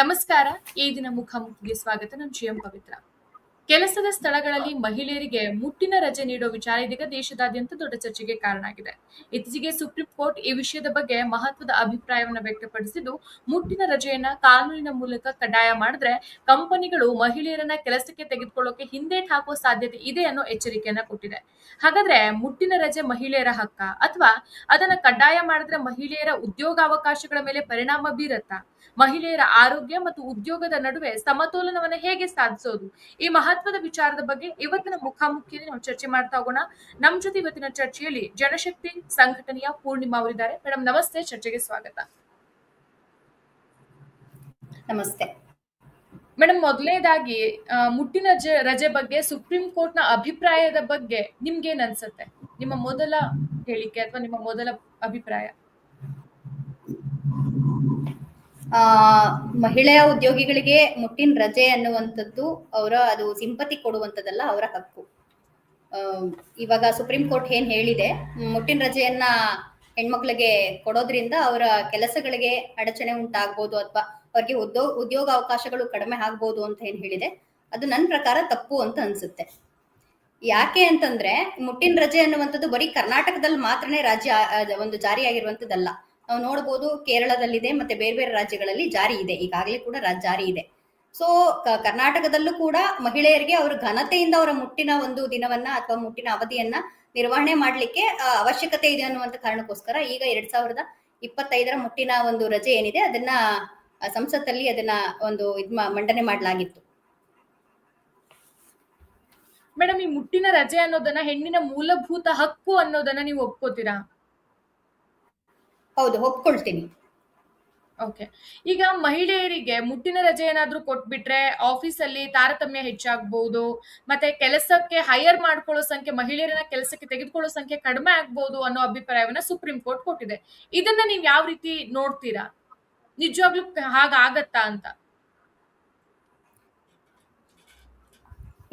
ನಮಸ್ಕಾರ. ಈ ದಿನ ಮುಖಾಮುಖಿಗೆ ಸ್ವಾಗತ. ನಾನು ಜಿಎಂ ಪವಿತ್ರ. ಕೆಲಸದ ಸ್ಥಳಗಳಲ್ಲಿ ಮಹಿಳೆಯರಿಗೆ ಮುಟ್ಟಿನ ರಜೆ ನೀಡೋ ವಿಚಾರ ಇದೀಗ ದೇಶದಾದ್ಯಂತ ದೊಡ್ಡ ಚರ್ಚೆಗೆ ಕಾರಣ ಆಗಿದೆ. ಇತ್ತೀಚೆಗೆ ಸುಪ್ರೀಂ ಕೋರ್ಟ್ ಈ ವಿಷಯದ ಬಗ್ಗೆ ಮಹತ್ವದ ಅಭಿಪ್ರಾಯವನ್ನು ವ್ಯಕ್ತಪಡಿಸಿದ್ದು, ಮುಟ್ಟಿನ ರಜೆಯನ್ನ ಕಾನೂನಿನ ಮೂಲಕ ಕಡ್ಡಾಯ ಮಾಡಿದ್ರೆ ಕಂಪನಿಗಳು ಮಹಿಳೆಯರನ್ನ ಕೆಲಸಕ್ಕೆ ತೆಗೆದುಕೊಳ್ಳೋಕೆ ಹಿಂದೇಟ್ ಹಾಕುವ ಸಾಧ್ಯತೆ ಇದೆ ಅನ್ನೋ ಎಚ್ಚರಿಕೆಯನ್ನ ಕೊಟ್ಟಿದೆ. ಹಾಗಾದ್ರೆ ಮುಟ್ಟಿನ ರಜೆ ಮಹಿಳೆಯರ ಹಕ್ಕ ಅಥವಾ ಅದನ್ನ ಕಡ್ಡಾಯ ಮಾಡಿದ್ರೆ ಮಹಿಳೆಯರ ಉದ್ಯೋಗಾವಕಾಶಗಳ ಮೇಲೆ ಪರಿಣಾಮ ಬೀರತ್ತಾ? ಮಹಿಳೆಯರ ಆರೋಗ್ಯ ಮತ್ತು ಉದ್ಯೋಗದ ನಡುವೆ ಸಮತೋಲನವನ್ನ ಹೇಗೆ ಸಾಧಿಸೋದು? ಈ ಮಹತ್ವದ ವಿಚಾರದ ಬಗ್ಗೆ ಇವತ್ತಿನ ಮುಖಾಮುಖಿಯಲ್ಲಿ ನಾವು ಚರ್ಚೆ ಮಾಡ್ತಾ ಹೋಗೋಣ. ನಮ್ ಜೊತೆ ಇವತ್ತಿನ ಚರ್ಚೆಯಲ್ಲಿ ಜನಶಕ್ತಿ ಸಂಘಟನೆಯ ಪೂರ್ಣಿಮಾ ಅವರಿದ್ದಾರೆ. ಮೇಡಮ್ ನಮಸ್ತೆ, ಚರ್ಚೆಗೆ ಸ್ವಾಗತ. ನಮಸ್ತೆ ಮೇಡಮ್, ಮೊದಲನೇದಾಗಿ ಮುಟ್ಟಿನ ರಜೆ ಬಗ್ಗೆ ಸುಪ್ರೀಂ ಕೋರ್ಟ್ ನ ಅಭಿಪ್ರಾಯದ ಬಗ್ಗೆ ನಿಮ್ಗೇನ್ ಅನ್ಸುತ್ತೆ? ನಿಮ್ಮ ಮೊದಲ ಹೇಳಿಕೆ ಅಥವಾ ನಿಮ್ಮ ಮೊದಲ ಅಭಿಪ್ರಾಯ? ಮಹಿಳೆಯ ಉದ್ಯೋಗಿಗಳಿಗೆ ಮುಟ್ಟಿನ ರಜೆ ಅನ್ನುವಂಥದ್ದು ಅದು ಸಿಂಪತಿ ಕೊಡುವಂಥದ್ದಲ್ಲ, ಅವರ ಹಕ್ಕು. ಇವಾಗ ಸುಪ್ರೀಂ ಕೋರ್ಟ್ ಏನ್ ಹೇಳಿದೆ, ಮುಟ್ಟಿನ ರಜೆಯನ್ನ ಹೆಣ್ಮಕ್ಳಿಗೆ ಕೊಡೋದ್ರಿಂದ ಅವರ ಕೆಲಸಗಳಿಗೆ ಅಡಚಣೆ ಉಂಟಾಗ್ಬೋದು ಅಥವಾ ಅವ್ರಿಗೆ ಉದ್ಯೋಗ ಅವಕಾಶಗಳು ಕಡಿಮೆ ಆಗ್ಬೋದು ಅಂತ ಏನ್ ಹೇಳಿದೆ, ಅದು ನನ್ನ ಪ್ರಕಾರ ತಪ್ಪು ಅಂತ ಅನ್ಸುತ್ತೆ. ಯಾಕೆ ಅಂತಂದ್ರೆ ಮುಟ್ಟಿನ ರಜೆ ಅನ್ನುವಂಥದ್ದು ಬರೀ ಕರ್ನಾಟಕದಲ್ಲಿ ಮಾತ್ರನೇ ಒಂದು ಜಾರಿಯಾಗಿರುವಂತದ್ದಲ್ಲ. ನಾವು ನೋಡ್ಬೋದು, ಕೇರಳದಲ್ಲಿದೆ, ಮತ್ತೆ ಬೇರೆ ಬೇರೆ ರಾಜ್ಯಗಳಲ್ಲಿ ಜಾರಿ ಇದೆ, ಈಗಾಗಲೇ ಕೂಡ ಜಾರಿ ಇದೆ. ಸೊ ಕರ್ನಾಟಕದಲ್ಲೂ ಕೂಡ ಮಹಿಳೆಯರಿಗೆ ಅವರ ಘನತೆಯಿಂದ ಅವರ ಮುಟ್ಟಿನ ಒಂದು ದಿನವನ್ನ ಅಥವಾ ಮುಟ್ಟಿನ ಅವಧಿಯನ್ನ ನಿರ್ವಹಣೆ ಮಾಡ್ಲಿಕ್ಕೆ ಅವಶ್ಯಕತೆ ಇದೆ ಅನ್ನುವಂತ ಕಾರಣಕ್ಕೋಸ್ಕರ ಈಗ 2025 ಮುಟ್ಟಿನ ಒಂದು ರಜೆ ಏನಿದೆ ಅದನ್ನ ಸಂಸತ್ತಲ್ಲಿ ಅದನ್ನ ಒಂದು ಮಂಡನೆ ಮಾಡಲಾಗಿತ್ತು. ಮೇಡಮ್, ಈ ಮುಟ್ಟಿನ ರಜೆ ಅನ್ನೋದನ್ನ ಹೆಣ್ಣಿನ ಮೂಲಭೂತ ಹಕ್ಕು ಅನ್ನೋದನ್ನ ನೀವು ಒಪ್ಕೋತೀರಾ? ಹೌದು, ಒಪ್ಕೊಳ್ತೀನಿ. ಓಕೆ. ಈಗ ಮಹಿಳೆಯರಿಗೆ ಮುಟ್ಟಿನ ರಜೆ ಏನಾದ್ರೂ ಕೊಟ್ಬಿಟ್ರೆ ಆಫೀಸ್ ಅಲ್ಲಿ ತಾರತಮ್ಯ ಹೆಚ್ಚಾಗಬಹುದು, ಮತ್ತೆ ಕೆಲಸಕ್ಕೆ ಹೈಯರ್ ಮಾಡ್ಕೊಳ್ಳೋ ಸಂಖ್ಯೆ, ಮಹಿಳೆಯರನ್ನ ಕೆಲಸಕ್ಕೆ ತೆಗೆದುಕೊಳ್ಳೋ ಸಂಖ್ಯೆ ಕಡಿಮೆ ಆಗ್ಬಹುದು ಅನ್ನೋ ಅಭಿಪ್ರಾಯವನ್ನ ಸುಪ್ರೀಂ ಕೋರ್ಟ್ ಕೊಟ್ಟಿದೆ. ಇದನ್ನ ನೀವು ಯಾವ ರೀತಿ ನೋಡ್ತೀರಾ? ನಿಜವಾಗ್ಲೂ ಹಾಗಾಗತ್ತಾ ಅಂತ?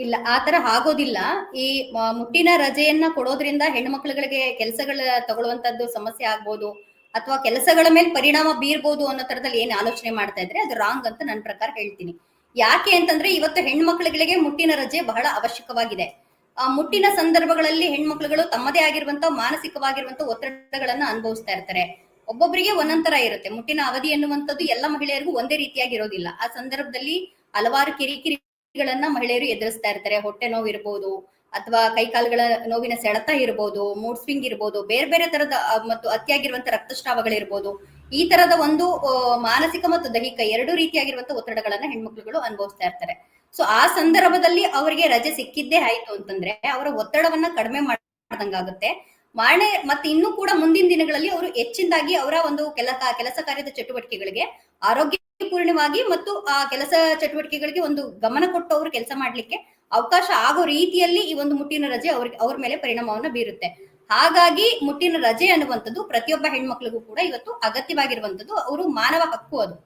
ಇಲ್ಲ, ಆತರ ಆಗೋದಿಲ್ಲ. ಈ ಮುಟ್ಟಿನ ರಜೆಯನ್ನ ಕೊಡೋದ್ರಿಂದ ಹೆಣ್ಣು ಮಕ್ಕಳುಗಳಿಗೆ ಕೆಲಸಗಳ ತಗೊಳ್ಳುವಂತದ್ದು ಸಮಸ್ಯೆ ಆಗ್ಬೋದು ಅಥವಾ ಕೆಲಸಗಳ ಮೇಲೆ ಪರಿಣಾಮ ಬೀರ್ಬೋದು ಅನ್ನೋ ತರದಲ್ಲಿ ಏನ್ ಆಲೋಚನೆ ಮಾಡ್ತಾ ಇದ್ರೆ ಅದು ರಾಂಗ್ ಅಂತ ನನ್ನ ಪ್ರಕಾರ ಹೇಳ್ತೀನಿ. ಯಾಕೆ ಅಂತಂದ್ರೆ ಇವತ್ತು ಹೆಣ್ಮಕ್ಳುಗಳಿಗೆ ಮುಟ್ಟಿನ ರಜೆ ಬಹಳ ಅವಶ್ಯಕವಾಗಿದೆ. ಆ ಮುಟ್ಟಿನ ಸಂದರ್ಭಗಳಲ್ಲಿ ಹೆಣ್ಮಕ್ಳುಗಳು ತಮ್ಮದೇ ಆಗಿರುವಂತ ಮಾನಸಿಕವಾಗಿರುವಂತ ಒತ್ತಡಗಳನ್ನ ಅನುಭವಿಸ್ತಾ ಇರ್ತಾರೆ. ಒಬ್ಬೊಬ್ಬರಿಗೆ ಒಂದೊಂದರ ಇರುತ್ತೆ. ಮುಟ್ಟಿನ ಅವಧಿ ಎನ್ನುವಂಥದ್ದು ಎಲ್ಲ ಮಹಿಳೆಯರಿಗೂ ಒಂದೇ ರೀತಿಯಾಗಿರೋದಿಲ್ಲ. ಆ ಸಂದರ್ಭದಲ್ಲಿ ಹಲವಾರು ಕಿರಿಕಿರಿಗಳನ್ನ ಮಹಿಳೆಯರು ಎದುರಿಸ್ತಾ ಇರ್ತಾರೆ. ಹೊಟ್ಟೆ ನೋವು ಇರ್ಬೋದು, ಅಥವಾ ಕೈಕಾಲುಗಳ ನೋವಿನ ಸೆಳೆತ ಇರ್ಬೋದು, ಮೂಡ್ ಸ್ವಿಂಗ್ ಇರ್ಬೋದು, ಬೇರೆ ಬೇರೆ ತರದ ಮತ್ತು ಅತಿಯಾಗಿರುವಂತ ರಕ್ತಸ್ರಾವಗಳಿರ್ಬೋದು. ಈ ತರದ ಒಂದು ಮಾನಸಿಕ ಮತ್ತು ದೈಹಿಕ ಎರಡು ರೀತಿಯಾಗಿರುವಂತ ಒತ್ತಡಗಳನ್ನ ಹೆಣ್ಮಕ್ಳುಗಳು ಅನುಭವಿಸ್ತಾ ಇರ್ತಾರೆ. ಸೊ ಆ ಸಂದರ್ಭದಲ್ಲಿ ಅವರಿಗೆ ರಜೆ ಸಿಕ್ಕಿದ್ದೇ ಆಯ್ತು ಅಂತಂದ್ರೆ ಅವರ ಒತ್ತಡವನ್ನ ಕಡಿಮೆ ಮಾಡ್ದಂಗಾಗುತ್ತೆ. ಮತ್ತೆ ಇನ್ನೂ ಕೂಡ ಮುಂದಿನ ದಿನಗಳಲ್ಲಿ ಅವರು ಹೆಚ್ಚಿನದಾಗಿ ಅವರ ಒಂದು ಕೆಲಸ ಕಾರ್ಯದ ಚಟುವಟಿಕೆಗಳಿಗೆ ಆರೋಗ್ಯಪೂರ್ಣವಾಗಿ ಮತ್ತು ಆ ಕೆಲಸ ಚಟುವಟಿಕೆಗಳಿಗೆ ಒಂದು ಗಮನ ಕೊಟ್ಟು ಅವರು ಕೆಲಸ ಮಾಡ್ಲಿಕ್ಕೆ ಅವಕಾಶ ಆಗೋ ರೀತಿಯಲ್ಲಿ ಈ ಒಂದು ಮುಟ್ಟಿನ ರಜೆ ಅವ್ರ ಮೇಲೆ ಪರಿಣಾಮವನ್ನ ಬೀರುತ್ತೆ. ಹಾಗಾಗಿ ಮುಟ್ಟಿನ ರಜೆ ಅನ್ನುವಂಥದ್ದು ಪ್ರತಿಯೊಬ್ಬ ಹೆಣ್ಮಕ್ಳಿಗೂ ಕೂಡ ಇವತ್ತು ಅಗತ್ಯವಾಗಿರುವಂತದ್ದು, ಅವರು ಮಾನವ ಹಕ್ಕು ಅದು.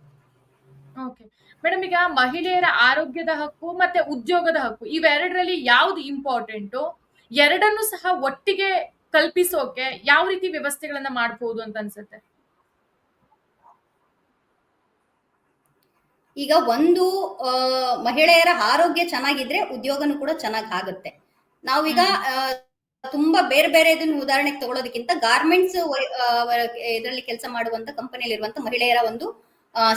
ಓಕೆ ಮೇಡಮ್, ಈಗ ಮಹಿಳೆಯರ ಆರೋಗ್ಯದ ಹಕ್ಕು ಮತ್ತೆ ಉದ್ಯೋಗದ ಹಕ್ಕು ಇವೆರಡರಲ್ಲಿ ಯಾವ್ದು ಇಂಪಾರ್ಟೆಂಟ್? ಎರಡನ್ನೂ ಸಹ ಒಟ್ಟಿಗೆ ಕಲ್ಪಿಸೋಕೆ ಯಾವ ರೀತಿ ವ್ಯವಸ್ಥೆಗಳನ್ನ ಮಾಡಬಹುದು ಅಂತ ಅನ್ಸುತ್ತೆ? ಈಗ ಒಂದು ಮಹಿಳೆಯರ ಆರೋಗ್ಯ ಚೆನ್ನಾಗಿದ್ರೆ ಉದ್ಯೋಗನೂ ಕೂಡ ಚೆನ್ನಾಗಿ ಆಗುತ್ತೆ. ನಾವೀಗ ತುಂಬಾ ಬೇರೆ ಬೇರೆ ಇದನ್ನ ಉದಾಹರಣೆಗೆ ತಗೊಳ್ಳೋದಕ್ಕಿಂತ ಗಾರ್ಮೆಂಟ್ಸ್ ಇದರಲ್ಲಿ ಕೆಲಸ ಮಾಡುವಂತ ಕಂಪನಿಯಲ್ಲಿ ಇರುವಂತ ಮಹಿಳೆಯರ ಒಂದು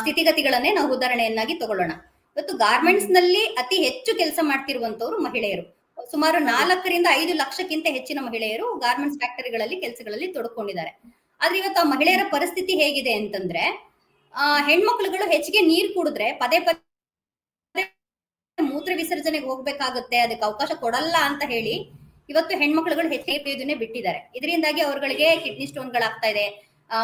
ಸ್ಥಿತಿಗತಿಗಳನ್ನೇ ನಾವು ಉದಾಹರಣೆಯನ್ನಾಗಿ ತಗೊಳ್ಳೋಣ. ಇವತ್ತು ಗಾರ್ಮೆಂಟ್ಸ್ ನಲ್ಲಿ ಅತಿ ಹೆಚ್ಚು ಕೆಲಸ ಮಾಡ್ತಿರುವಂತವ್ರು ಮಹಿಳೆಯರು. ಸುಮಾರು 4-5 ಲಕ್ಷಕ್ಕಿಂತ ಹೆಚ್ಚಿನ ಮಹಿಳೆಯರು ಗಾರ್ಮೆಂಟ್ಸ್ ಫ್ಯಾಕ್ಟರಿಗಳಲ್ಲಿ ಕೆಲಸಗಳಲ್ಲಿ ತೊಡ್ಕೊಂಡಿದ್ದಾರೆ. ಆದ್ರೆ ಇವತ್ತು ಆ ಮಹಿಳೆಯರ ಪರಿಸ್ಥಿತಿ ಹೇಗಿದೆ ಅಂತಂದ್ರೆ, ಹೆಣ್ಮಕ್ಳುಗಳು ಹೆಚ್ಚಿಗೆ ನೀರು ಕುಡಿದ್ರೆ ಪದೇ ಪದೇ ಮೂತ್ರ ವಿಸರ್ಜನೆಗೆ ಹೋಗ್ಬೇಕಾಗುತ್ತೆ, ಅದಕ್ಕೆ ಅವಕಾಶ ಕೊಡಲ್ಲ ಅಂತ ಹೇಳಿ ಇವತ್ತು ಹೆಣ್ಮಕ್ಳುಗಳು ಹೆಚ್ಚಿಗೆ ಬಿಟ್ಟಿದ್ದಾರೆ. ಇದರಿಂದಾಗಿ ಅವರುಗಳಿಗೆ ಕಿಡ್ನಿ ಸ್ಟೋನ್ಗಳಾಗ್ತಾ ಇದೆ,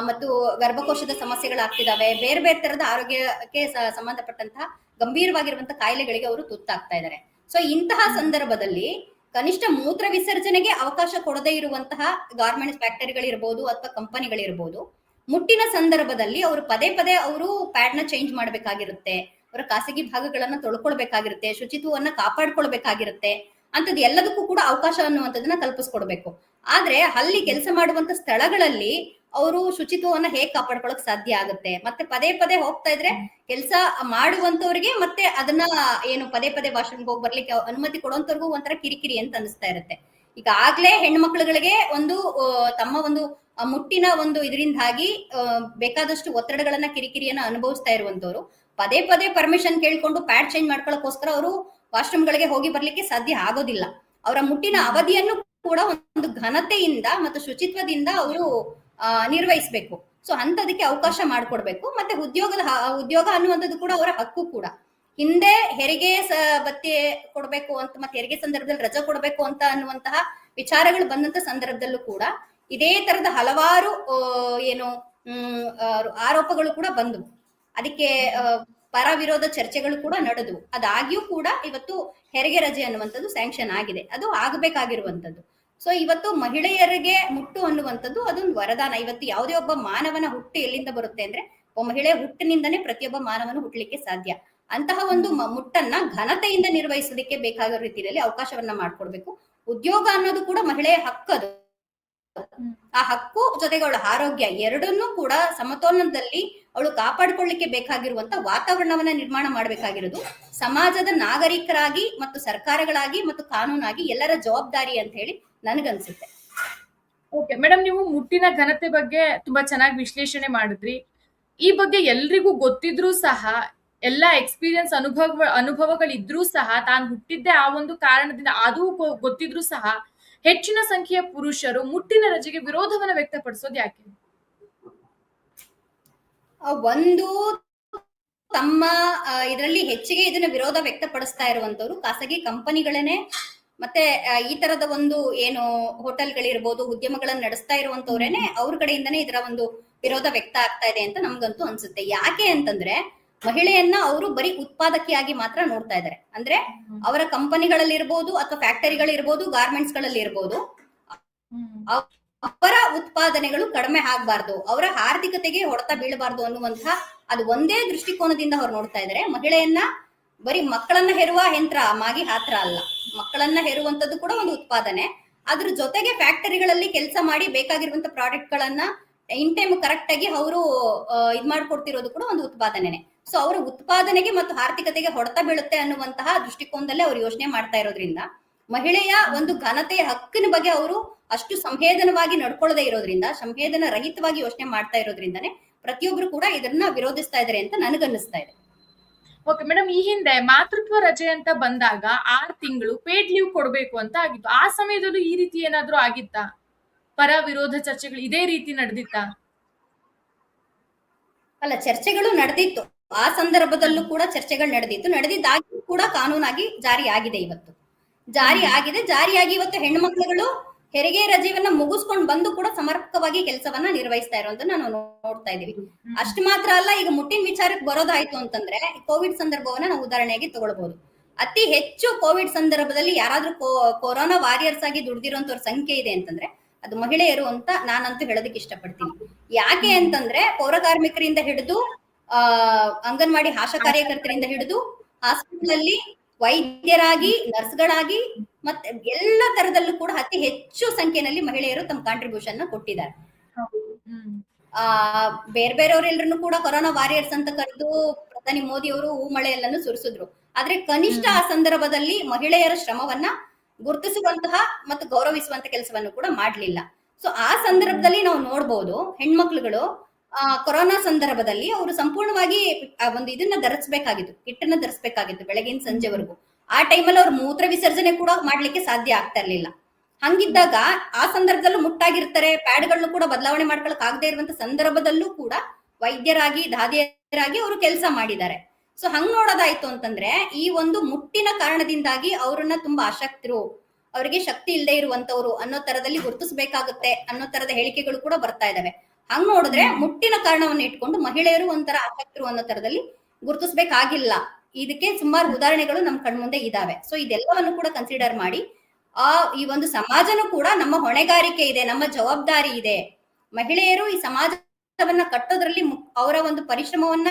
ಮತ್ತು ಗರ್ಭಕೋಶದ ಸಮಸ್ಯೆಗಳಾಗ್ತಿದಾವೆ. ಬೇರೆ ಬೇರೆ ತರದ ಆರೋಗ್ಯಕ್ಕೆ ಸಂಬಂಧಪಟ್ಟಂತಹ ಗಂಭೀರವಾಗಿರುವಂತಹ ಕಾಯಿಲೆಗಳಿಗೆ ಅವರು ತುತ್ತಾಗ್ತಾ ಇದ್ದಾರೆ. ಸೊ ಇಂತಹ ಸಂದರ್ಭದಲ್ಲಿ ಕನಿಷ್ಠ ಮೂತ್ರ ವಿಸರ್ಜನೆಗೆ ಅವಕಾಶ ಕೊಡದೇ ಇರುವಂತಹ ಗಾರ್ಮೆಂಟ್ಸ್ ಫ್ಯಾಕ್ಟರಿಗಳಿರ್ಬೋದು ಅಥವಾ ಕಂಪನಿಗಳಿರ್ಬೋದು, ಮುಟ್ಟಿನ ಸಂದರ್ಭದಲ್ಲಿ ಅವರು ಪದೇ ಪದೇ ಅವರು ಪ್ಯಾಡ್ ನ ಚೇಂಜ್ ಮಾಡ್ಬೇಕಾಗಿರುತ್ತೆ, ಅವರ ಖಾಸಗಿ ಭಾಗಗಳನ್ನ ತೊಳ್ಕೊಳ್ಬೇಕಾಗಿರುತ್ತೆ, ಶುಚಿತ್ವವನ್ನ ಕಾಪಾಡ್ಕೊಳ್ಬೇಕಾಗಿರುತ್ತೆ. ಅಂತದ್ದು ಎಲ್ಲದಕ್ಕೂ ಕೂಡ ಅವಕಾಶ ಅನ್ನುವಂಥದ್ದನ್ನ ಕಲ್ಪಿಸ್ಕೊಡ್ಬೇಕು. ಆದ್ರೆ ಅಲ್ಲಿ ಕೆಲಸ ಮಾಡುವಂತ ಸ್ಥಳಗಳಲ್ಲಿ ಅವರು ಶುಚಿತ್ವವನ್ನ ಹೇಗ್ ಕಾಪಾಡ್ಕೊಳಕ್ ಸಾಧ್ಯ ಆಗುತ್ತೆ? ಮತ್ತೆ ಪದೇ ಪದೇ ಹೋಗ್ತಾ ಇದ್ರೆ ಕೆಲಸ ಮಾಡುವಂತವ್ರಿಗೆ ಮತ್ತೆ ಅದನ್ನ ಏನು ಪದೇ ಪದೇ ವಾಶ್ರೂಮ್ಗೆ ಹೋಗಿ ಬರ್ಲಿಕ್ಕೆ ಅನುಮತಿ ಕೊಡುವಂತವ್ರಿಗೂ ಒಂಥರ ಕಿರಿಕಿರಿ ಅಂತ ಅನಿಸ್ತಾ ಇರುತ್ತೆ. ಈಗಾಗ್ಲೇ ಹೆಣ್ಮಕ್ಳುಗಳಿಗೆ ಒಂದು ತಮ್ಮ ಒಂದು ಮುಟ್ಟಿನ ಒಂದು ಇದರಿಂದಾಗಿ ಬೇಕಾದಷ್ಟು ಒತ್ತಡಗಳನ್ನ ಕಿರಿಕಿರಿಯನ್ನ ಅನುಭವಿಸ್ತಾ ಇರುವಂತವ್ರು ಪದೇ ಪದೇ ಪರ್ಮಿಷನ್ ಕೇಳ್ಕೊಂಡು ಪ್ಯಾಡ್ ಚೇಂಜ್ ಮಾಡ್ಕೊಳಕ್ಕೋಸ್ಕರ ಅವರು ವಾಶ್ರೂಮ್ಗಳಿಗೆ ಹೋಗಿ ಬರ್ಲಿಕ್ಕೆ ಸಾಧ್ಯ ಆಗೋದಿಲ್ಲ. ಅವರ ಮುಟ್ಟಿನ ಅವಧಿಯನ್ನು ಕೂಡ ಒಂದು ಘನತೆಯಿಂದ ಮತ್ತು ಶುಚಿತ್ವದಿಂದ ಅವರು ನಿರ್ವಹಿಸಬೇಕು. ಸೊ ಅಂತದಕ್ಕೆ ಅವಕಾಶ ಮಾಡ್ಕೊಡ್ಬೇಕು. ಮತ್ತೆ ಉದ್ಯೋಗ ಅನ್ನುವಂಥದ್ದು ಕೂಡ ಅವರ ಹಕ್ಕು ಕೂಡ. ಹಿಂದೆ ಹೆರಿಗೆ ಭತ್ಯೆ ಕೊಡ್ಬೇಕು ಅಂತ ಮತ್ತೆ ಹೆರಿಗೆ ಸಂದರ್ಭದಲ್ಲಿ ರಜೆ ಕೊಡ್ಬೇಕು ಅಂತ ಅನ್ನುವಂತಹ ವಿಚಾರಗಳು ಬಂದಂತ ಸಂದರ್ಭದಲ್ಲೂ ಕೂಡ ಇದೇ ತರದ ಹಲವಾರು ಏನು ಆರೋಪಗಳು ಕೂಡ ಬಂದವು. ಅದಕ್ಕೆ ಪರ ವಿರೋಧ ಚರ್ಚೆಗಳು ಕೂಡ ನಡೆದವು. ಅದಾಗಿಯೂ ಕೂಡ ಇವತ್ತು ಹೆರಿಗೆ ರಜೆ ಅನ್ನುವಂಥದ್ದು ಸ್ಯಾಂಕ್ಷನ್ ಆಗಿದೆ. ಅದು ಆಗಬೇಕಾಗಿರುವಂಥದ್ದು. ಸೊ ಇವತ್ತು ಮಹಿಳೆಯರಿಗೆ ಮುಟ್ಟು ಅನ್ನುವಂಥದ್ದು ಅದೊಂದು ವರದಾನ. ಇವತ್ತು ಯಾವುದೇ ಒಬ್ಬ ಮಾನವನ ಹುಟ್ಟು ಎಲ್ಲಿಂದ ಬರುತ್ತೆ ಅಂದ್ರೆ ಒಬ್ಬ ಮಹಿಳೆಯ ಹುಟ್ಟಿನಿಂದನೇ ಪ್ರತಿಯೊಬ್ಬ ಮಾನವನು ಹುಟ್ಟಲಿಕ್ಕೆ ಸಾಧ್ಯ. ಅಂತಹ ಒಂದು ಮುಟ್ಟನ್ನ ಘನತೆಯಿಂದ ನಿರ್ವಹಿಸಲಿಕ್ಕೆ ಬೇಕಾಗಿರೋ ರೀತಿಯಲ್ಲಿ ಅವಕಾಶವನ್ನ ಮಾಡ್ಕೊಡ್ಬೇಕು. ಉದ್ಯೋಗ ಅನ್ನೋದು ಕೂಡ ಮಹಿಳೆಯ ಹಕ್ಕದು. ಆ ಹಕ್ಕು ಜೊತೆಗೆ ಅವಳ ಆರೋಗ್ಯ ಎರಡನ್ನೂ ಕೂಡ ಸಮತೋಲನದಲ್ಲಿ ಅವಳು ಕಾಪಾಡಿಕೊಳ್ಳಿಕ್ಕೆ ಬೇಕಾಗಿರುವಂತ ವಾತಾವರಣವನ್ನ ನಿರ್ಮಾಣ ಮಾಡಬೇಕಾಗಿರೋದು ಸಮಾಜದ ನಾಗರಿಕರಾಗಿ ಮತ್ತು ಸರ್ಕಾರಗಳಾಗಿ ಮತ್ತು ಕಾನೂನಾಗಿ ಎಲ್ಲರ ಜವಾಬ್ದಾರಿ ಅಂತ ಹೇಳಿ ನನಗನ್ಸುತ್ತೆ. ಓಕೆ ಮೇಡಮ್, ನೀವು ಮುಟ್ಟಿನ ಘನತೆ ಬಗ್ಗೆ ತುಂಬಾ ಚೆನ್ನಾಗಿ ವಿಶ್ಲೇಷಣೆ ಮಾಡಿದ್ರಿ. ಈ ಬಗ್ಗೆ ಎಲ್ರಿಗೂ ಗೊತ್ತಿದ್ರೂ ಸಹ, ಎಲ್ಲಾ ಎಕ್ಸ್ಪೀರಿಯನ್ಸ್ ಅನುಭವಗಳಿದ್ರೂ ಸಹ, ತಾನು ಹುಟ್ಟಿದ್ದೆ ಆ ಒಂದು ಕಾರಣದಿಂದ ಅದು ಗೊತ್ತಿದ್ರೂ ಸಹ ಹೆಚ್ಚಿನ ಸಂಖ್ಯೆಯ ಪುರುಷರು ಮುಟ್ಟಿನ ರಜೆಗೆ ವಿರೋಧವನ್ನ ವ್ಯಕ್ತಪಡಿಸೋದು ಯಾಕೆ? ಒಂದು ತಮ್ಮ ಇದರಲ್ಲಿ ಹೆಚ್ಚಿಗೆ ಇದನ್ನ ವಿರೋಧ ವ್ಯಕ್ತಪಡಿಸ್ತಾ ಇರುವಂತವ್ರು ಖಾಸಗಿ ಕಂಪನಿಗಳನ್ನೇ ಮತ್ತೆ ಈ ತರದ ಒಂದು ಏನು ಹೋಟೆಲ್ಗಳಿರ್ಬೋದು, ಉದ್ಯಮಗಳನ್ನ ನಡೆಸ್ತಾ ಇರುವಂತವ್ರೇನೆ ಅವ್ರ ಕಡೆಯಿಂದನೇ ಇದರ ಒಂದು ವಿರೋಧ ವ್ಯಕ್ತ ಆಗ್ತಾ ಇದೆ ಅಂತ ನಮ್ಗಂತೂ ಅನ್ಸುತ್ತೆ. ಯಾಕೆ ಅಂತಂದ್ರೆ ಮಹಿಳೆಯನ್ನ ಅವರು ಬರೀ ಉತ್ಪಾದಕಿಯಾಗಿ ಮಾತ್ರ ನೋಡ್ತಾ ಇದ್ದಾರೆ. ಅಂದ್ರೆ ಅವರ ಕಂಪನಿಗಳಲ್ಲಿ ಇರ್ಬೋದು ಅಥವಾ ಫ್ಯಾಕ್ಟರಿಗಳಿರ್ಬೋದು, ಗಾರ್ಮೆಂಟ್ಸ್ ಗಳಲ್ಲಿ ಇರ್ಬೋದು, ಅವರ ಉತ್ಪಾದನೆಗಳು ಕಡಿಮೆ ಆಗ್ಬಾರ್ದು, ಅವರ ಆರ್ಥಿಕತೆಗೆ ಹೊಡೆತ ಬೀಳಬಾರ್ದು ಅನ್ನುವಂತಹ ಅದು ಒಂದೇ ದೃಷ್ಟಿಕೋನದಿಂದ ಅವ್ರು ನೋಡ್ತಾ ಇದ್ದಾರೆ. ಮಹಿಳೆಯನ್ನ ಬರೀ ಮಕ್ಕಳನ್ನ ಹೆರುವ ಯಂತ್ರ ಮಾಗಿ ಹಾತ್ರ ಅಲ್ಲ, ಮಕ್ಕಳನ್ನ ಹೆರುವಂತದ್ದು ಕೂಡ ಒಂದು ಉತ್ಪಾದನೆ. ಅದ್ರ ಜೊತೆಗೆ ಫ್ಯಾಕ್ಟರಿಗಳಲ್ಲಿ ಕೆಲಸ ಮಾಡಿ ಬೇಕಾಗಿರುವಂತ ಪ್ರಾಡಕ್ಟ್ ಗಳನ್ನ ಇನ್ ಟೈಮ್ ಕರೆಕ್ಟ್ ಆಗಿ ಅವರು ಇದ್ ಮಾಡ್ಕೊಡ್ತಿರೋದು ಕೂಡ ಒಂದು ಉತ್ಪಾದನೆನೆ. ಸೊ ಅವರ ಉತ್ಪಾದನೆಗೆ ಮತ್ತು ಆರ್ಥಿಕತೆಗೆ ಹೊಡೆತ ಬೀಳುತ್ತೆ ಅನ್ನುವಂತಹ ದೃಷ್ಟಿಕೋನದಲ್ಲೇ ಅವ್ರು ಯೋಚನೆ ಮಾಡ್ತಾ ಇರೋದ್ರಿಂದ ಮಹಿಳೆಯ ಒಂದು ಘನತೆಯ ಹಕ್ಕಿನ ಬಗ್ಗೆ ಅವರು ಅಷ್ಟು ಸಂವೇದನವಾಗಿ ನಡ್ಕೊಳ್ಳದೆ ಇರೋದ್ರಿಂದ, ಸಂವೇದನ ರಹಿತವಾಗಿ ಯೋಚನೆ ಮಾಡ್ತಾ ಇರೋದ್ರಿಂದಾನೆ ಪ್ರತಿಯೊಬ್ರು ಕೂಡ ಇದನ್ನ ವಿರೋಧಿಸ್ತಾ ಇದ್ದಾರೆ ಅಂತ ನನಗನ್ನಿಸ್ತಾ ಇದೆ. ಓಕೆ ಮೇಡಮ್, ಈ ಹಿಂದೆ ಮಾತೃತ್ವ ರಜೆ ಅಂತ ಬಂದಾಗ 6 ತಿಂಗಳು ಪೇಡ್ ಲೀವ್ ಕೊಡ್ಬೇಕು ಅಂತ ಆಗಿತ್ತು. ಆ ಸಮಯದಲ್ಲೂ ಈ ರೀತಿ ಏನಾದ್ರೂ ಆಗಿತ್ತಾ? ಪರ ವಿರೋಧ ಚರ್ಚೆಗಳು ಇದೇ ರೀತಿ ನಡೆದಿತ್ತಾ? ಅಲ್ಲ, ಚರ್ಚೆಗಳು ನಡೆದಿತ್ತು. ಆ ಸಂದರ್ಭದಲ್ಲೂ ಕೂಡ ಚರ್ಚೆಗಳು ನಡೆದಿದ್ದಾಗಿ ಕೂಡ ಕಾನೂನಾಗಿ ಜಾರಿ ಆಗಿದೆ. ಇವತ್ತು ಜಾರಿಯಾಗಿ ಇವತ್ತು ಹೆಣ್ಣುಮಕ್ಳುಗಳು ಹೆರಿಗೆ ರಜೆಯನ್ನ ಮುಗಿಸ್ಕೊಂಡು ಬಂದು ಕೂಡ ಸಮರ್ಪಕವಾಗಿ ಕೆಲಸವನ್ನ ನಿರ್ವಹಿಸ್ತಾ ಇರೋದು ನಾನು ನೋಡ್ತಾ ಇದೀವಿ. ಅಷ್ಟು ಮಾತ್ರ ಅಲ್ಲ, ಈಗ ಮುಟ್ಟಿನ ವಿಚಾರಕ್ಕೆ ಬರೋದಾಯ್ತು ಅಂತಂದ್ರೆ ಕೋವಿಡ್ ಸಂದರ್ಭವನ್ನ ನಾವು ಉದಾಹರಣೆಯಾಗಿ ತಗೊಳ್ಬಹುದು. ಅತಿ ಹೆಚ್ಚು ಕೋವಿಡ್ ಸಂದರ್ಭದಲ್ಲಿ ಯಾರಾದ್ರೂ ಕೊರೋನಾ ವಾರಿಯರ್ಸ್ ಆಗಿ ದುಡ್ದಿರೋಂಥವ್ರ ಸಂಖ್ಯೆ ಇದೆ ಅಂತಂದ್ರೆ ಅದು ಮಹಿಳೆಯರು ಅಂತ ನಾನಂತೂ ಹೇಳೋದಕ್ಕೆ ಇಷ್ಟಪಡ್ತೀನಿ. ಯಾಕೆ ಅಂತಂದ್ರೆ ಪೌರ ಕಾರ್ಮಿಕರಿಂದ ಹಿಡಿದು ಅಂಗನವಾಡಿ ಆಶಾ ಕಾರ್ಯಕರ್ತರಿಂದ ಹಿಡಿದು ಹಾಸ್ಪಿಟಲ್ ಅಲ್ಲಿ ವೈದ್ಯರಾಗಿ, ನರ್ಸ್ಗಳಾಗಿ ಮತ್ತೆ ಎಲ್ಲ ತರದಲ್ಲೂ ಕೂಡ ಅತಿ ಹೆಚ್ಚು ಸಂಖ್ಯೆಯಲ್ಲಿ ಮಹಿಳೆಯರು ತಮ್ಮ ಕಾಂಟ್ರಿಬ್ಯೂಷನ್ ಕೊಟ್ಟಿದ್ದಾರೆ. ಬೇರೆಯವರೆಲ್ಲರೂ ಕೂಡ ಕೊರೋನಾ ವಾರಿಯರ್ಸ್ ಅಂತ ಕರೆದು ಪ್ರಧಾನಿ ಮೋದಿ ಅವರು ಹೂ ಮಳೆಯಲ್ಲೂ ಸುರಿಸಿದ್ರು. ಆದ್ರೆ ಕನಿಷ್ಠ ಆ ಸಂದರ್ಭದಲ್ಲಿ ಮಹಿಳೆಯರ ಶ್ರಮವನ್ನ ಗುರುತಿಸುವಂತಹ ಮತ್ತು ಗೌರವಿಸುವಂತ ಕೆಲಸವನ್ನು ಕೂಡ ಮಾಡ್ಲಿಲ್ಲ. ಸೊ ಆ ಸಂದರ್ಭದಲ್ಲಿ ನಾವು ನೋಡ್ಬೋದು, ಹೆಣ್ಮಕ್ಳುಗಳು ಕೊರೋನಾ ಸಂದರ್ಭದಲ್ಲಿ ಅವರು ಸಂಪೂರ್ಣವಾಗಿ ಒಂದು ಇದನ್ನ ಧರಿಸಬೇಕಾಗಿತ್ತು, ಕಿಟ್ಟನ್ನ ಧರಿಸಬೇಕಾಗಿತ್ತು ಬೆಳಗಿನ ಸಂಜೆವರೆಗೂ. ಆ ಟೈಮಲ್ಲಿ ಅವ್ರು ಮೂತ್ರ ವಿಸರ್ಜನೆ ಕೂಡ ಮಾಡ್ಲಿಕ್ಕೆ ಸಾಧ್ಯ ಆಗ್ತಾ ಇರ್ಲಿಲ್ಲ. ಹಂಗಿದ್ದಾಗ ಆ ಸಂದರ್ಭದಲ್ಲೂ ಮುಟ್ಟಾಗಿರ್ತಾರೆ, ಪ್ಯಾಡ್ಗಳನ್ನು ಕೂಡ ಬದಲಾವಣೆ ಮಾಡ್ಕೊಳಕ್ ಆಗದೆ ಇರುವಂತ ಸಂದರ್ಭದಲ್ಲೂ ಕೂಡ ವೈದ್ಯರಾಗಿ, ದಾದಿಯರಾಗಿ ಅವರು ಕೆಲಸ ಮಾಡಿದ್ದಾರೆ. ಸೊ ಹಂಗ್ ನೋಡೋದಾಯ್ತು ಅಂತಂದ್ರೆ ಈ ಒಂದು ಮುಟ್ಟಿನ ಕಾರಣದಿಂದಾಗಿ ಅವ್ರನ್ನ ತುಂಬಾ ಅಶಕ್ತರು, ಅವರಿಗೆ ಶಕ್ತಿ ಇಲ್ಲದೆ ಇರುವಂತವ್ರು ಅನ್ನೋ ತರದಲ್ಲಿ ಗುರುತಿಸಬೇಕಾಗುತ್ತೆ ಅನ್ನೋ ತರದ ಹೇಳಿಕೆಗಳು ಕೂಡ ಬರ್ತಾ ಇದಾವೆ. ಹಂಗ್ ನೋಡಿದ್ರೆ ಮುಟ್ಟಿನ ಕಾರಣವನ್ನು ಇಟ್ಕೊಂಡು ಮಹಿಳೆಯರು ಒಂಥರ ಅಶಕ್ತರು ಅನ್ನೋ ತರದಲ್ಲಿ ಗುರುತಿಸ್ಬೇಕಾಗಿಲ್ಲ. ಇದಕ್ಕೆ ಸುಮಾರು ಉದಾಹರಣೆಗಳು ನಮ್ ಕಣ್ಮುಂದೆ ಇದಾವೆ. ಸೊ ಇದೆಲ್ಲವನ್ನು ಕೂಡ ಕನ್ಸಿಡರ್ ಮಾಡಿ ಈ ಒಂದು ಸಮಾಜನೂ ಕೂಡ ನಮ್ಮ ಹೊಣೆಗಾರಿಕೆ ಇದೆ, ನಮ್ಮ ಜವಾಬ್ದಾರಿ ಇದೆ. ಮಹಿಳೆಯರು ಈ ಸಮಾಜವನ್ನ ಕಟ್ಟೋದ್ರಲ್ಲಿ ಅವರ ಒಂದು ಪರಿಶ್ರಮವನ್ನ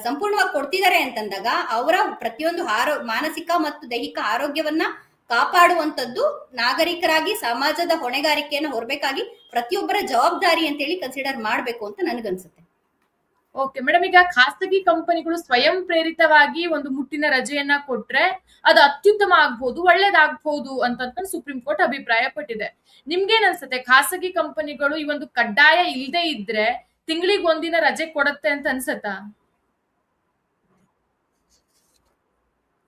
ಸಂಪೂರ್ಣವಾಗಿ ಕೊಡ್ತಿದ್ದಾರೆ ಅಂತಂದಾಗ ಅವರ ಪ್ರತಿಯೊಂದು ಮಾನಸಿಕ ಮತ್ತು ದೈಹಿಕ ಆರೋಗ್ಯವನ್ನ ಕಾಪಾಡುವಂತದ್ದು ನಾಗರಿಕರಾಗಿ ಸಮಾಜದ ಹೊಣೆಗಾರಿಕೆಯನ್ನು ಹೊರಬೇಕಾಗಿ ಪ್ರತಿಯೊಬ್ಬರ ಜವಾಬ್ದಾರಿ ಅಂತ ಹೇಳಿ ಕನ್ಸಿಡರ್ ಮಾಡ್ಬೇಕು ಅಂತ ನನ್ಗನ್ಸುತ್ತೆ. ಓಕೆ ಮೇಡಮ್, ಈಗ ಖಾಸಗಿ ಕಂಪನಿಗಳು ಸ್ವಯಂ ಪ್ರೇರಿತವಾಗಿ ಒಂದು ಮುಟ್ಟಿನ ರಜೆಯನ್ನ ಕೊಟ್ರೆ ಅದು ಅತ್ಯುತ್ತಮ ಆಗ್ಬಹುದು, ಒಳ್ಳೇದಾಗ್ಬಹುದು ಅಂತ ಸುಪ್ರೀಂ ಕೋರ್ಟ್ ಅಭಿಪ್ರಾಯ ಪಟ್ಟಿದೆ. ನಿಮ್ಗೇನ್ ಅನ್ಸುತ್ತೆ, ಖಾಸಗಿ ಕಂಪನಿಗಳು ಈ ಒಂದು ಕಡ್ಡಾಯ ಇಲ್ಲದೆ ಇದ್ರೆ ತಿಂಗಳಿಗೆ ಒಂದಿನ ರಜೆ ಕೊಡತ್ತೆ ಅಂತ ಅನ್ಸತ್ತಾ?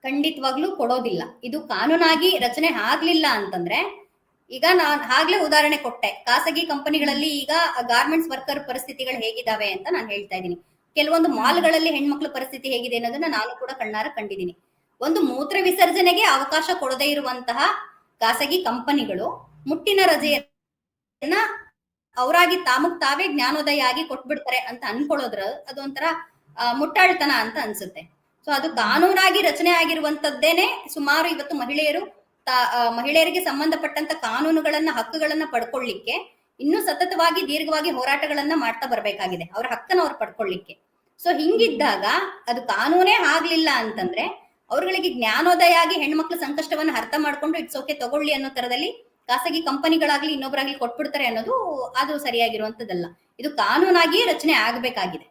ಖಂಡಿತವಾಗ್ಲೂ ಕೊಡೋದಿಲ್ಲ. ಇದು ಕಾನೂನಾಗಿ ರಚನೆ ಆಗ್ಲಿಲ್ಲ ಅಂತಂದ್ರೆ, ಈಗ ನಾನ್ ಆಗ್ಲೇ ಉದಾಹರಣೆ ಕೊಟ್ಟೆ, ಖಾಸಗಿ ಕಂಪನಿಗಳಲ್ಲಿ ಈಗ ಗಾರ್ಮೆಂಟ್ಸ್ ವರ್ಕರ್ ಪರಿಸ್ಥಿತಿಗಳು ಹೇಗಿದಾವೆ ಅಂತ ನಾನು ಹೇಳ್ತಾ ಇದ್ದೀನಿ. ಕೆಲವೊಂದು ಮಾಲ್ಗಳಲ್ಲಿ ಹೆಣ್ಮಕ್ಳ ಪರಿಸ್ಥಿತಿ ಹೇಗಿದೆ ಅನ್ನೋದನ್ನ ನಾನು ಕೂಡ ಕಣ್ಣಾರ ಕಂಡಿದ್ದೀನಿ. ಒಂದು ಮೂತ್ರ ವಿಸರ್ಜನೆಗೆ ಅವಕಾಶ ಕೊಡದೇ ಇರುವಂತಹ ಖಾಸಗಿ ಕಂಪನಿಗಳು ಮುಟ್ಟಿನ ರಜೆಯನ್ನ ಅವರಾಗಿ ತಾಮಗ್ ತಾವೇ ಜ್ಞಾನೋದಯ ಆಗಿ ಕೊಟ್ಬಿಡ್ತಾರೆ ಅಂತ ಅನ್ಕೊಳ್ಳೋದ್ರ ಅದೊಂಥರ ಮುಟ್ಟಾಳ್ತನ ಅಂತ ಅನ್ಸುತ್ತೆ. ಸೊ ಅದು ಕಾನೂನಾಗಿ ರಚನೆ ಆಗಿರುವಂತದ್ದೇನೆ. ಸುಮಾರು ಇವತ್ತು ಮಹಿಳೆಯರಿಗೆ ಸಂಬಂಧಪಟ್ಟಂತ ಕಾನೂನುಗಳನ್ನ, ಹಕ್ಕುಗಳನ್ನ ಪಡ್ಕೊಳ್ಳಿಕ್ಕೆ ಇನ್ನೂ ಸತತವಾಗಿ ದೀರ್ಘವಾಗಿ ಹೋರಾಟಗಳನ್ನ ಮಾಡ್ತಾ ಬರ್ಬೇಕಾಗಿದೆ, ಅವ್ರ ಹಕ್ಕನ್ನ ಅವ್ರು ಪಡ್ಕೊಳ್ಳಿಕ್ಕೆ. ಸೊ ಹಿಂಗಿದ್ದಾಗ ಅದು ಕಾನೂನೇ ಆಗ್ಲಿಲ್ಲ ಅಂತಂದ್ರೆ ಅವ್ರಗಳಿಗೆ ಜ್ಞಾನೋದಯ ಆಗಿ ಹೆಣ್ಮಕ್ಳ ಸಂಕಷ್ಟವನ್ನ ಅರ್ಥ ಮಾಡ್ಕೊಂಡು ಇಟ್ಸ್ ಓಕೆ ತಗೊಳ್ಳಿ ಅನ್ನೋ ತರದಲ್ಲಿ ಖಾಸಗಿ ಕಂಪನಿಗಳಾಗ್ಲಿ ಇನ್ನೊಬ್ಬರಾಗ್ಲಿ ಕೊಟ್ಬಿಡ್ತಾರೆ ಅನ್ನೋದು ಅದು ಸರಿಯಾಗಿರುವಂತದ್ದಲ್ಲ. ಇದು ಕಾನೂನಾಗಿಯೇ ರಚನೆ ಆಗ್ಬೇಕಾಗಿದೆ.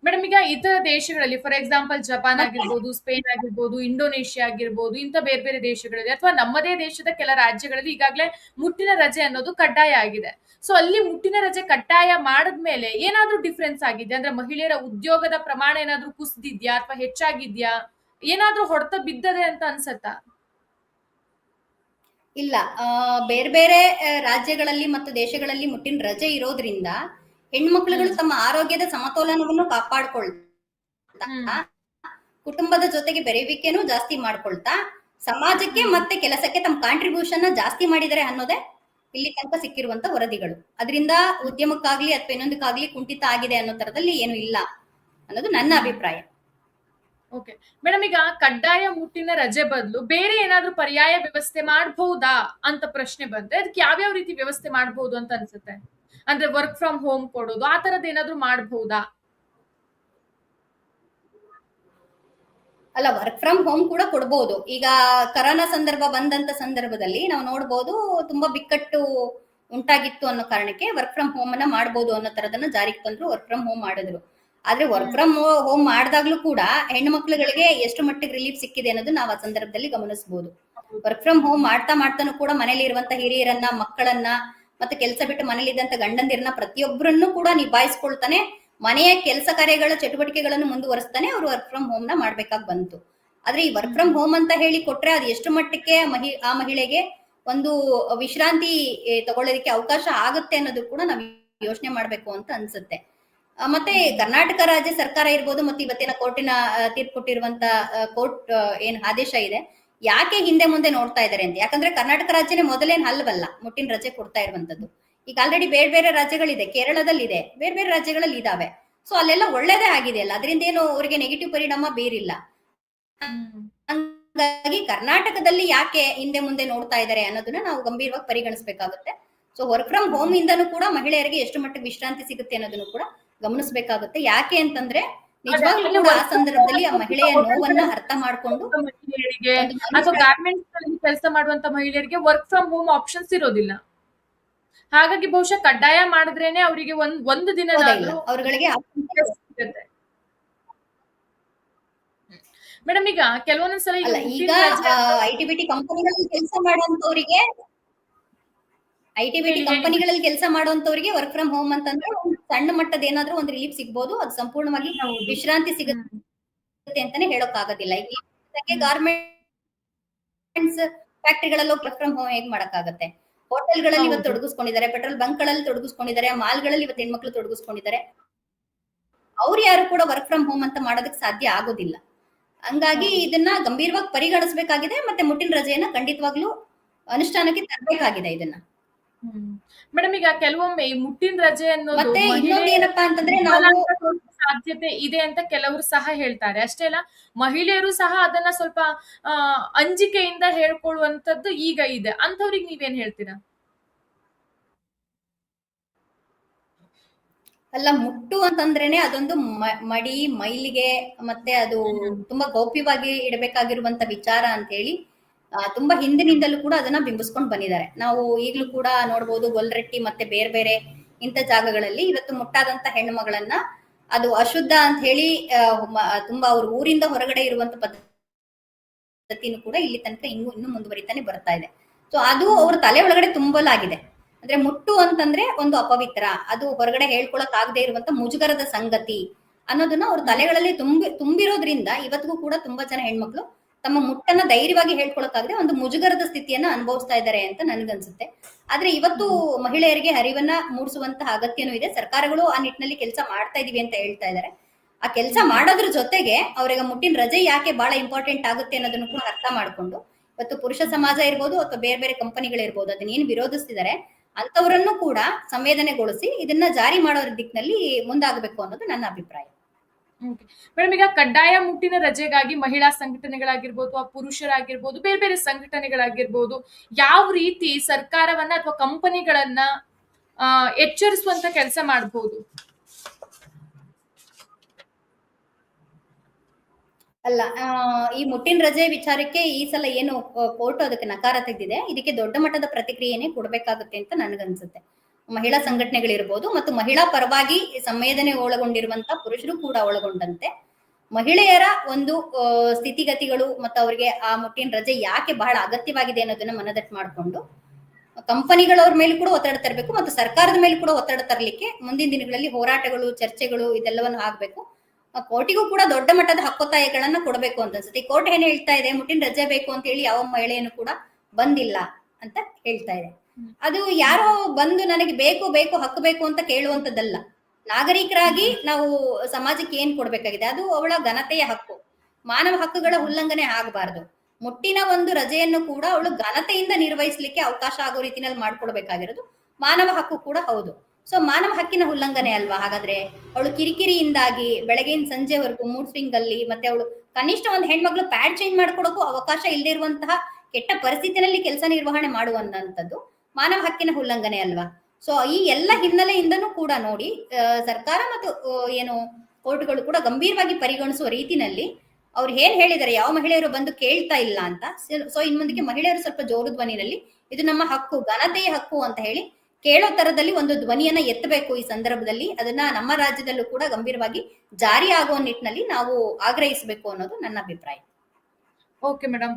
ಮೇಡಮ್, ಈಗ ಇತರ ದೇಶಗಳಲ್ಲಿ ಫಾರ್ ಎಕ್ಸಾಂಪಲ್ ಜಪಾನ್ ಆಗಿರ್ಬೋದು, ಸ್ಪೇನ್ ಆಗಿರ್ಬೋದು, ಇಂಡೋನೇಷ್ಯಾ ಆಗಿರ್ಬೋದು, ಇಂಥ ಬೇರೆ ಬೇರೆ ದೇಶಗಳಲ್ಲಿ ಅಥವಾ ನಮ್ಮದೇ ದೇಶದ ಕೆಲ ರಾಜ್ಯಗಳಲ್ಲಿ ಈಗಾಗಲೇ ಮುಟ್ಟಿನ ರಜೆ ಅನ್ನೋದು ಕಡ್ಡಾಯ ಆಗಿದೆ. ಸೊ ಅಲ್ಲಿ ಮುಟ್ಟಿನ ರಜೆ ಕಡ್ಡಾಯ ಮಾಡದ್ಮೇಲೆ ಏನಾದ್ರೂ ಡಿಫ್ರೆನ್ಸ್ ಆಗಿದೆ ಅಂದ್ರೆ ಮಹಿಳೆಯರ ಉದ್ಯೋಗದ ಪ್ರಮಾಣ ಏನಾದ್ರೂ ಕುಸಿದಿದ್ಯಾ ಅಥವಾ ಹೆಚ್ಚಾಗಿದ್ಯಾ, ಏನಾದ್ರೂ ಹೊಡೆತ ಬಿದ್ದದೆ ಅಂತ ಅನ್ಸತ್ತಾ? ಇಲ್ಲ, ಬೇರೆ ಬೇರೆ ರಾಜ್ಯಗಳಲ್ಲಿ ಮತ್ತು ದೇಶಗಳಲ್ಲಿ ಮುಟ್ಟಿನ ರಜೆ ಇರೋದ್ರಿಂದ ಹೆಣ್ಮಕ್ಳುಗಳು ತಮ್ಮ ಆರೋಗ್ಯದ ಸಮತೋಲನವನ್ನು ಕಾಪಾಡ್ಕೊಳ್ತಾ, ಕುಟುಂಬದ ಜೊತೆಗೆ ಬೆರೆಯುವಿಕೆನೂ ಜಾಸ್ತಿ ಮಾಡ್ಕೊಳ್ತಾ, ಸಮಾಜಕ್ಕೆ ಮತ್ತೆ ಕೆಲಸಕ್ಕೆ ತಮ್ಮ ಕಾಂಟ್ರಿಬ್ಯೂಷನ್ ಜಾಸ್ತಿ ಮಾಡಿದರೆ ಅನ್ನೋದೇ ಇಲ್ಲಿ ತನಕ ಸಿಕ್ಕಿರುವಂತ ವರದಿಗಳು. ಅದರಿಂದ ಉದ್ಯಮಕ್ಕಾಗ್ಲಿ ಅಥವಾ ಇನ್ನೊಂದಕ್ಕಾಗ್ಲಿ ಕುಂಠಿತ ಆಗಿದೆ ಅನ್ನೋ ತರದಲ್ಲಿ ಏನು ಇಲ್ಲ ಅನ್ನೋದು ನನ್ನ ಅಭಿಪ್ರಾಯ. ಓಕೆ ಮೇಡಮ್, ಈಗ ಕಡ್ಡಾಯ ಮುಟ್ಟಿನ ರಜೆ ಬದಲು ಬೇರೆ ಏನಾದ್ರೂ ಪರ್ಯಾಯ ವ್ಯವಸ್ಥೆ ಮಾಡಬಹುದಾ ಅಂತ ಪ್ರಶ್ನೆ ಬಂದ್ರೆ ಅದಕ್ಕೆ ಯಾವ್ಯಾವ ರೀತಿ ವ್ಯವಸ್ಥೆ ಮಾಡಬಹುದು ಅಂತ ಅನ್ಸುತ್ತೆ? ಅಂದ್ರೆ ವರ್ಕ್ ಫ್ರಮ್ ಹೋಮ್ ಕೊಡೋದು, ಆ ತರದ್ ಏನಾದ್ರೂ ಮಾಡಬಹುದಾ? ಅಲ್ಲ, ವರ್ಕ್ ಫ್ರಮ್ ಹೋಮ್ ಕೂಡ ಕೊಡ್ಬೋದು. ಈಗ ಕರೋನಾ ಸಂದರ್ಭ ಬಂದಂತ ಸಂದರ್ಭದಲ್ಲಿ ನಾವು ನೋಡ್ಬೋದು, ತುಂಬಾ ಬಿಕ್ಕಟ್ಟು ಉಂಟಾಗಿತ್ತು ಅನ್ನೋ ಕಾರಣಕ್ಕೆ ವರ್ಕ್ ಫ್ರಮ್ ಹೋಮ್ ಅನ್ನ ಮಾಡ್ಬೋದು ಅನ್ನೋ ತರದನ್ನ ಜಾರಿಗೆ ತಂದ್ರು, ವರ್ಕ್ ಫ್ರಮ್ ಹೋಮ್ ಮಾಡಿದ್ರು. ಆದ್ರೆ ವರ್ಕ್ ಫ್ರಮ್ ಹೋಮ್ ಮಾಡಿದಾಗ್ಲೂ ಕೂಡ ಹೆಣ್ಣು ಮಕ್ಳುಗಳಿಗೆ ಎಷ್ಟು ಮಟ್ಟಿಗೆ ರಿಲೀಫ್ ಸಿಕ್ಕಿದೆ ಅನ್ನೋದು ನಾವು ಆ ಸಂದರ್ಭದಲ್ಲಿ ಗಮನಿಸಬಹುದು. ವರ್ಕ್ ಫ್ರಮ್ ಹೋಮ್ ಮಾಡ್ತಾ ಮಾಡ್ತಾನು ಕೂಡ ಮನೇಲಿ ಇರುವಂತ ಹಿರಿಯರನ್ನ, ಮಕ್ಕಳನ್ನ, ಮತ್ತೆ ಕೆಲಸ ಬಿಟ್ಟು ಮನೇಲಿ ಇದ್ದಂತ ಗಂಡಂದಿರನ್ನ ಪ್ರತಿಯೊಬ್ಬರನ್ನು ಕೂಡ ನಿಭಾಯಿಸ್ಕೊಳ್ತಾನೆ ಮನೆಯ ಕೆಲಸ ಕಾರ್ಯಗಳ ಚಟುವಟಿಕೆಗಳನ್ನು ಮುಂದುವರಿಸ್ತಾನೆ ಅವ್ರು ವರ್ಕ್ ಫ್ರಮ್ ಹೋಮ್ ನ ಮಾಡ್ಬೇಕಾಗಿ ಬಂತು. ಆದ್ರೆ ಈ ವರ್ಕ್ ಫ್ರಮ್ ಹೋಮ್ ಅಂತ ಹೇಳಿ ಕೊಟ್ರೆ ಅದು ಎಷ್ಟು ಮಟ್ಟಕ್ಕೆ ಆ ಮಹಿಳೆಗೆ ಒಂದು ವಿಶ್ರಾಂತಿ ತಗೊಳ್ಳೋದಕ್ಕೆ ಅವಕಾಶ ಆಗುತ್ತೆ ಅನ್ನೋದು ಕೂಡ ನಾವು ಯೋಚನೆ ಮಾಡ್ಬೇಕು ಅಂತ ಅನ್ಸುತ್ತೆ. ಮತ್ತೆ ಕರ್ನಾಟಕ ರಾಜ್ಯ ಸರ್ಕಾರ ಇರ್ಬೋದು, ಮತ್ತೆ ಇವತ್ತಿನ ಕೋರ್ಟಿನ ತೀರ್ಪು ಕೊಟ್ಟಿರುವಂತ ಕೋರ್ಟ್ ಏನ್ ಆದೇಶ ಇದೆ, ಯಾಕೆ ಹಿಂದೆ ಮುಂದೆ ನೋಡ್ತಾ ಇದಾರೆ ಅಂತ. ಯಾಕಂದ್ರೆ ಕರ್ನಾಟಕ ರಾಜ್ಯನೇ ಮೊದಲೇನ್ ಅಲ್ವಲ್ಲ ಮುಟ್ಟಿನ ರಜೆ ಕೊಡ್ತಾ ಇರುವಂತದ್ದು. ಈಗ ಆಲ್ರೆಡಿ ಬೇರೆ ಬೇರೆ ರಾಜ್ಯಗಳಿದೆ, ಕೇರಳದಲ್ಲಿ ಇದೆ, ಬೇರೆ ಬೇರೆ ರಾಜ್ಯಗಳಲ್ಲಿ ಇದಾವೆ. ಸೊ ಅಲ್ಲೆಲ್ಲ ಒಳ್ಳೇದೇ ಆಗಿದೆ ಅಲ್ಲ, ಅದರಿಂದ ಏನು ಅವರಿಗೆ ನೆಗೆಟಿವ್ ಪರಿಣಾಮ ಬೀರಿಲ್ಲ. ಹಂಗಾಗಿ ಕರ್ನಾಟಕದಲ್ಲಿ ಯಾಕೆ ಹಿಂದೆ ಮುಂದೆ ನೋಡ್ತಾ ಇದ್ದಾರೆ ಅನ್ನೋದನ್ನ ನಾವು ಗಂಭೀರವಾಗಿ ಪರಿಗಣಿಸಬೇಕಾಗುತ್ತೆ. ಸೊ ವರ್ಕ್ ಫ್ರಮ್ ಹೋಮ್ ಇಂದನೂ ಕೂಡ ಮಹಿಳೆಯರಿಗೆ ಎಷ್ಟು ಮಟ್ಟಿಗೆ ವಿಶ್ರಾಂತಿ ಸಿಗುತ್ತೆ ಅನ್ನೋದನ್ನು ಕೂಡ ಗಮನಿಸಬೇಕಾಗುತ್ತೆ. ಯಾಕೆ ಅಂತಂದ್ರೆ ನಿಜವಾಗ್ಲೂ ಕೂಡ ಆ ಸಂದರ್ಭದಲ್ಲಿ ಆ ಮಹಿಳೆಯ ನೋವನ್ನ ಅರ್ಥ ಮಾಡ್ಕೊಂಡು ಮಹಿಳೆಯರಿಗೆ ಅಥವಾ ಗಾರ್ಮೆಂಟ್ಸ್ ಕೆಲಸ ಮಾಡುವಂತ ಮಹಿಳೆಯರಿಗೆ ವರ್ಕ್ ಫ್ರಮ್ ಹೋಮ್ ಆಪ್ಷನ್ಸ್ ಇರೋದಿಲ್ಲ. ಹಾಗಾಗಿ ಬಹುಶಃ ಕಡ್ಡಾಯ ಮಾಡಿದ್ರೇನೆ ಅವರಿಗೆ ಒಂದು ದಿನ ಅವ್ರಗಳಿಗೆ ಸಿಗುತ್ತೆ. ಮೇಡಮ್, ಈಗ ಕೆಲವೊಂದ್ಸಲ ಈಗ ಐಟಿ ಕಂಪನಿಗಳಲ್ಲಿ ಕೆಲಸ ಮಾಡುವಂತವರಿಗೆ ಕೆಲಸ ಮಾಡುವಂತವರಿಗೆ ವರ್ಕ್ ಫ್ರಮ್ ಹೋಮ್ ಅಂತಂದ್ರೆ ಸಣ್ಣ ಮಟ್ಟದ ಏನಾದ್ರೂ ಒಂದು ರಿಲೀಫ್ ಸಿಗ್ಬೋದು, ಅದು ಸಂಪೂರ್ಣವಾಗಿ ವಿಶ್ರಾಂತಿ ಸಿಗುತ್ತೆ ಅಂತಾನೆ ಹೇಳೋಕ್ ಆಗೋದಿಲ್ಲ. ಈಗ ಗಾರ್ಮೆಂಟ್ಸ್ ಫ್ಯಾಕ್ಟರಿಗಳಲ್ಲೂ ವರ್ಕ್ ಫ್ರಮ್ ಹೋಮ್ ಹೇಗ್ ಮಾಡಕ್ಕಾಗತ್ತೆ? ಹೋಟೆಲ್ಗಳಲ್ಲಿ ಇವತ್ತು ತೊಡಗಿಸ್ಕೊಂಡಿದ್ದಾರೆ, ಪೆಟ್ರೋಲ್ ಬಂಕ್ ಗಳಲ್ಲಿ ತೊಡಗಿಸ್ಕೊಂಡಿದ್ದಾರೆ, ಮಾಲ್ಗಳಲ್ಲಿ ಇವತ್ತು ಹೆಣ್ಮಕ್ಳು ತೊಡಗಿಸ್ಕೊಂಡಿದ್ದಾರೆ. ಅವ್ರು ಯಾರು ಕೂಡ ವರ್ಕ್ ಫ್ರಮ್ ಹೋಮ್ ಅಂತ ಮಾಡೋದಕ್ಕೆ ಸಾಧ್ಯ ಆಗೋದಿಲ್ಲ. ಹಂಗಾಗಿ ಇದನ್ನ ಗಂಭೀರವಾಗಿ ಪರಿಗಣಿಸಬೇಕಾಗಿದೆ. ಮತ್ತೆ ಮುಟ್ಟಿನ ರಜೆಯನ್ನ ಖಂಡಿತವಾಗ್ಲೂ ಅನುಷ್ಠಾನಕ್ಕೆ ತರಬೇಕಾಗಿದೆ ಇದನ್ನ. ಮೇಡಮ್, ಈಗ ಕೆಲವೊಮ್ಮೆ ಈ ಮುಟ್ಟಿನ ರಜೆ ಅನ್ನೋದು ಮತ್ತೆ ಇನ್ನೊಂದು ಏನಪ್ಪಾ ಅಂತಂದ್ರೆ ನಾವು ಸಾಧ್ಯತೆ ಇದೆ ಅಂತ ಕೆಲವರು ಸಹ ಹೇಳ್ತಾರೆ. ಅಷ್ಟೇ ಅಲ್ಲ, ಮಹಿಳೆಯರು ಸಹ ಅದನ್ನ ಸ್ವಲ್ಪ ಅಂಜಿಕೆಯಿಂದ ಹೇಳ್ಕೊಳ್ಳುವಂತದ್ದು ಈಗ ಇದೆ. ಅಂತವ್ರಿಗೆ ನೀವೇನ್ ಹೇಳ್ತೀರಾ? ಅಲ್ಲ, ಮುಟ್ಟು ಅಂತಂದ್ರೇನೆ ಅದೊಂದು ಮಡಿ ಮೈಲಿಗೆ ಮತ್ತೆ ಅದು ತುಂಬಾ ಗೌಪ್ಯವಾಗಿ ಇಡಬೇಕಾಗಿರುವಂತ ವಿಚಾರ ಅಂತ ಹೇಳಿ ತುಂಬಾ ಹಿಂದಿನಿಂದಲೂ ಕೂಡ ಅದನ್ನ ಬಿಂಬಿಸ್ಕೊಂಡು ಬಂದಿದ್ದಾರೆ. ನಾವು ಈಗಲೂ ಕೂಡ ನೋಡಬಹುದು ಗೊಲ್ರಟ್ಟಿ ಮತ್ತೆ ಬೇರೆ ಬೇರೆ ಇಂಥ ಜಾಗಗಳಲ್ಲಿ ಇವತ್ತು ಮುಟ್ಟಾದಂತ ಹೆಣ್ಣು ಮಗಳನ್ನ ಅದು ಅಶುದ್ಧ ಅಂತ ಹೇಳಿ ತುಂಬಾ ಅವ್ರ ಊರಿಂದ ಹೊರಗಡೆ ಇರುವಂತ ಪದ್ಧತಿನೂ ಕೂಡ ಇಲ್ಲಿ ತನಕ ಇನ್ನು ಮುಂದುವರಿತಾನೆ ಬರ್ತಾ ಇದೆ. ಸೊ ಅದು ಅವ್ರ ತಲೆ ಒಳಗಡೆ ತುಂಬಲಾಗಿದೆ. ಅಂದ್ರೆ ಮುಟ್ಟು ಅಂತಂದ್ರೆ ಒಂದು ಅಪವಿತ್ರ, ಅದು ಹೊರಗಡೆ ಹೇಳ್ಕೊಳಕ್ ಆಗದೆ ಇರುವಂತ ಮುಜುಗರದ ಸಂಗತಿ ಅನ್ನೋದನ್ನ ಅವ್ರ ತಲೆಗಳಲ್ಲಿ ತುಂಬಿರೋದ್ರಿಂದ ಇವತ್ತಿಗೂ ಕೂಡ ತುಂಬಾ ಜನ ಹೆಣ್ಮಕ್ಳು ತಮ್ಮ ಮುಟ್ಟನ್ನ ಧೈರ್ಯವಾಗಿ ಹೇಳ್ಕೊಳಕ್ಕಾಗದೆ ಒಂದು ಮುಜುಗರದ ಸ್ಥಿತಿಯನ್ನ ಅನುಭವಿಸ್ತಾ ಇದ್ದಾರೆ ಅಂತ ನನ್ಗನ್ಸುತ್ತೆ. ಆದ್ರೆ ಇವತ್ತು ಮಹಿಳೆಯರಿಗೆ ಅರಿವನ್ನ ಮೂಡಿಸುವಂತಹ ಅಗತ್ಯನೂ ಇದೆ. ಸರ್ಕಾರಗಳು ಆ ನಿಟ್ಟಿನಲ್ಲಿ ಕೆಲಸ ಮಾಡ್ತಾ ಇದೀವಿ ಅಂತ ಹೇಳ್ತಾ ಇದ್ದಾರೆ. ಆ ಕೆಲಸ ಮಾಡೋದ್ರ ಜೊತೆಗೆ ಅವ್ರಿಗೆ ಮುಟ್ಟಿನ ರಜೆ ಯಾಕೆ ಬಹಳ ಇಂಪಾರ್ಟೆಂಟ್ ಆಗುತ್ತೆ ಅನ್ನೋದನ್ನು ಕೂಡ ಅರ್ಥ ಮಾಡ್ಕೊಂಡು ಇವತ್ತು ಪುರುಷ ಸಮಾಜ ಇರ್ಬೋದು ಅಥವಾ ಬೇರೆ ಬೇರೆ ಕಂಪನಿಗಳಿರ್ಬೋದು ಅದನ್ನೇನು ವಿರೋಧಿಸ್ತಿದ್ದಾರೆ ಅಂತವರನ್ನು ಕೂಡ ಸಂವೇದನೆಗೊಳಿಸಿ ಇದನ್ನ ಜಾರಿ ಮಾಡೋ ದಿಕ್ಕಿನಲ್ಲಿ ಮುಂದಾಗಬೇಕು ಅನ್ನೋದು ನನ್ನ ಅಭಿಪ್ರಾಯ. ಮೇಡಮ್, ಈಗ ಕಡ್ಡಾಯ ಮುಟ್ಟಿನ ರಜೆಗಾಗಿ ಮಹಿಳಾ ಸಂಘಟನೆಗಳಾಗಿರ್ಬೋದು, ಪುರುಷರಾಗಿರ್ಬೋದು, ಬೇರೆ ಬೇರೆ ಸಂಘಟನೆಗಳಾಗಿರ್ಬೋದು, ಯಾವ ರೀತಿ ಸರ್ಕಾರವನ್ನ ಅಥವಾ ಕಂಪನಿಗಳನ್ನ ಎಚ್ಚರಿಸುವಂತ ಕೆಲಸ ಮಾಡಬಹುದು? ಅಲ್ಲ, ಈ ಮುಟ್ಟಿನ ರಜೆ ವಿಚಾರಕ್ಕೆ ಈ ಸಲ ಏನು ಕೋರ್ಟ್ ಅದಕ್ಕೆ ನಕಾರ ತೆಗೆದಿದೆ, ಇದಕ್ಕೆ ದೊಡ್ಡ ಮಟ್ಟದ ಪ್ರತಿಕ್ರಿಯೆನೇ ಕೊಡಬೇಕಾಗುತ್ತೆ ಅಂತ ನನಗನ್ಸುತ್ತೆ. ಮಹಿಳಾ ಸಂಘಟನೆಗಳಿರ್ಬೋದು ಮತ್ತು ಮಹಿಳಾ ಪರವಾಗಿ ಸಂವೇದನೆ ಒಳಗೊಂಡಿರುವಂತ ಪುರುಷರು ಕೂಡ ಒಳಗೊಂಡಂತೆ ಮಹಿಳೆಯರ ಒಂದು ಸ್ಥಿತಿಗತಿಗಳು ಮತ್ತು ಅವರಿಗೆ ಆ ಮುಟ್ಟಿನ ರಜೆ ಯಾಕೆ ಬಹಳ ಅಗತ್ಯವಾಗಿದೆ ಅನ್ನೋದನ್ನ ಮನದಟ್ಟು ಮಾಡಿಕೊಂಡು ಕಂಪನಿಗಳವ್ರ ಮೇಲೆ ಕೂಡ ಒತ್ತಡ ತರಬೇಕು ಮತ್ತು ಸರ್ಕಾರದ ಮೇಲೆ ಕೂಡ ಒತ್ತಡ ತರಲಿಕ್ಕೆ ಮುಂದಿನ ದಿನಗಳಲ್ಲಿ ಹೋರಾಟಗಳು, ಚರ್ಚೆಗಳು ಇದೆಲ್ಲವನ್ನು ಆಗ್ಬೇಕು. ಕೋರ್ಟಿಗೂ ಕೂಡ ದೊಡ್ಡ ಮಟ್ಟದ ಹಕ್ಕೊತ್ತಾಯಗಳನ್ನ ಕೊಡಬೇಕು ಅಂತ ಅನ್ಸುತ್ತೆ. ಕೋರ್ಟ್ ಏನ್ ಹೇಳ್ತಾ ಇದೆ, ಮುಟ್ಟಿನ ರಜೆ ಬೇಕು ಅಂತ ಹೇಳಿ ಯಾವ ಮಹಿಳೆಯನ್ನು ಕೂಡ ಬಂದಿಲ್ಲ ಅಂತ ಹೇಳ್ತಾ ಇದೆ. ಅದು ಯಾರೋ ಬಂದು ನನಗೆ ಬೇಕು ಬೇಕು ಹಕ್ಕು ಬೇಕು ಅಂತ ಕೇಳುವಂತದ್ದಲ್ಲ. ನಾಗರಿಕರಾಗಿ ನಾವು ಸಮಾಜಕ್ಕೆ ಏನ್ ಕೊಡ್ಬೇಕಾಗಿದೆ, ಅದು ಅವಳ ಘನತೆಯ ಹಕ್ಕು. ಮಾನವ ಹಕ್ಕುಗಳ ಉಲ್ಲಂಘನೆ ಆಗಬಾರದು. ಮುಟ್ಟಿನ ಒಂದು ರಜೆಯನ್ನು ಕೂಡ ಅವಳು ಘನತೆಯಿಂದ ನಿರ್ವಹಿಸಲಿಕ್ಕೆ ಅವಕಾಶ ಆಗೋ ರೀತಿನಲ್ಲಿ ಮಾಡ್ಕೊಡ್ಬೇಕಾಗಿರೋದು ಮಾನವ ಹಕ್ಕು ಕೂಡ ಹೌದು. ಸೊ ಮಾನವ ಹಕ್ಕಿನ ಉಲ್ಲಂಘನೆ ಅಲ್ವಾ ಹಾಗಾದ್ರೆ? ಅವಳು ಕಿರಿಕಿರಿಯಿಂದಾಗಿ ಬೆಳಗ್ಗೆಯಿಂದ ಸಂಜೆವರೆಗೂ ಮೂಡ್ ಸ್ವಿಂಗ್ ಅಲ್ಲಿ ಮತ್ತೆ ಅವಳು ಕನಿಷ್ಠ ಒಂದು ಹೆಣ್ಮಕ್ಳು ಪ್ಯಾಡ್ ಚೇಂಜ್ ಮಾಡ್ಕೊಡಕ್ಕೂ ಅವಕಾಶ ಇಲ್ಲದೆ ಇರುವಂತಹ ಕೆಟ್ಟ ಪರಿಸ್ಥಿತಿನಲ್ಲಿ ಕೆಲಸ ನಿರ್ವಹಣೆ ಮಾಡುವಂತದ್ದು ಮಾನವ ಹಕ್ಕಿನ ಉಲ್ಲಂಘನೆ ಅಲ್ವಾ? ಸೊ ಈ ಎಲ್ಲ ಹಿನ್ನೆಲೆಯಿಂದನೂ ಕೂಡ ನೋಡಿ ಸರ್ಕಾರ ಮತ್ತು ಏನು ಕೋರ್ಟ್ಗಳು ಕೂಡ ಗಂಭೀರವಾಗಿ ಪರಿಗಣಿಸುವ ರೀತಿನಲ್ಲಿ ಅವ್ರು ಏನ್ ಹೇಳಿದ್ದಾರೆ, ಯಾವ ಮಹಿಳೆಯರು ಬಂದು ಕೇಳ್ತಾ ಇಲ್ಲ ಅಂತ. ಸೊ ಇನ್ ಮುಂದಕ್ಕೆ ಮಹಿಳೆಯರು ಸ್ವಲ್ಪ ಜೋರು ಧ್ವನಿನಲ್ಲಿ ಇದು ನಮ್ಮ ಹಕ್ಕು, ಘನತೆಯ ಹಕ್ಕು ಅಂತ ಹೇಳಿ ಕೇಳೋ ತರದಲ್ಲಿ ಒಂದು ಧ್ವನಿಯನ್ನ ಎತ್ತಬೇಕು ಈ ಸಂದರ್ಭದಲ್ಲಿ. ಅದನ್ನ ನಮ್ಮ ರಾಜ್ಯದಲ್ಲೂ ಕೂಡ ಗಂಭೀರವಾಗಿ ಜಾರಿ ಆಗುವ ನಿಟ್ಟಿನಲ್ಲಿ ನಾವು ಆಗ್ರಹಿಸಬೇಕು ಅನ್ನೋದು ನನ್ನ ಅಭಿಪ್ರಾಯ. ಓಕೆ ಮೇಡಮ್,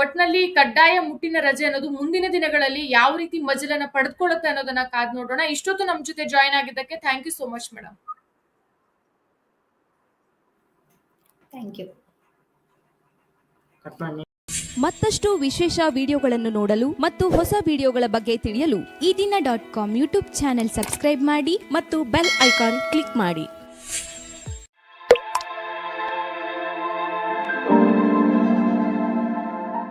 ಒಟ್ನಲ್ಲಿ ಕಡ್ಡಾಯ ಮುಟ್ಟಿನ ರಜೆ ಅನ್ನೋದು ಮುಂದಿನ ದಿನಗಳಲ್ಲಿ ಯಾವ ರೀತಿ ಮಜಲನ್ನ ಪಡೆದುಕೊಳ್ಳುತ್ತೆ ಅನ್ನೋದನ್ನ ಕಾದ್ ನೋಡೋಣ. ಇಷ್ಟೊತ್ತು ನಮ್ ಜೊತೆ ಜಾಯಿನ್ ಆಗಿದ್ದಕ್ಕೆ thank you so much madam. Thank you. ಮತ್ತಷ್ಟು ವಿಶೇಷ ವಿಡಿಯೋಗಳನ್ನು ನೋಡಲು ಮತ್ತು ಹೊಸ ವಿಡಿಯೋಗಳ ಬಗ್ಗೆ ತಿಳಿಯಲು ಈ ದಿನ .com ಯೂಟ್ಯೂಬ್ ಚಾನೆಲ್ ಸಬ್ಸ್ಕ್ರೈಬ್ ಮಾಡಿ ಮತ್ತು ಬೆಲ್ ಐಕಾನ್ ಕ್ಲಿಕ್ ಮಾಡಿ.